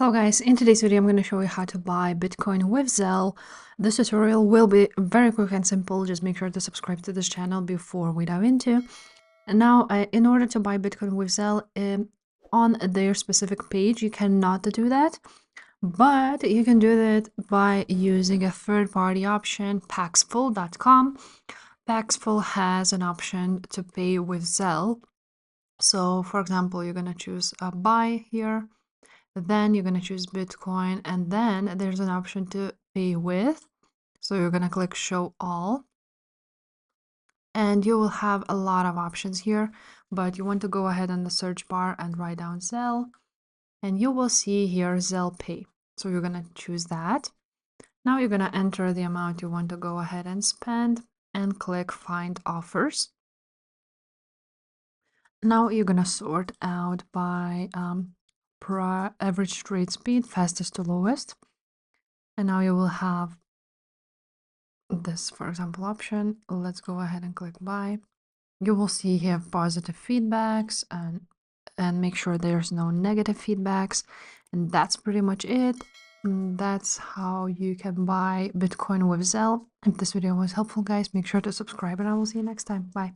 Hello guys, in today's video I'm going to show you how to buy Bitcoin with Zelle. This tutorial will be very quick and simple. Just make sure to subscribe to this channel before we dive into. And now, in order to buy Bitcoin with Zelle on their specific page, you cannot do that. But you can do that by using a third-party option, paxful.com. Paxful has an option to pay with Zelle. So, for example, you're going to choose a buy here. Then you're going to choose Bitcoin, and then there's an option to pay with. So you're going to click show all. And you will have a lot of options here, but you want to go ahead in the search bar and write down Zelle. And you will see here Zelle Pay. So you're going to choose that. Now you're going to enter the amount you want to go ahead and spend and click find offers. Now you're going to sort out by average trade speed, fastest to lowest. And now you will have this, for example, option. Let's go ahead and click buy. You will see here positive feedbacks and make sure there's no negative feedbacks. And that's pretty much it. That's how you can buy Bitcoin with Zelle. If this video was helpful, guys, make sure to subscribe and I will see you next time. Bye.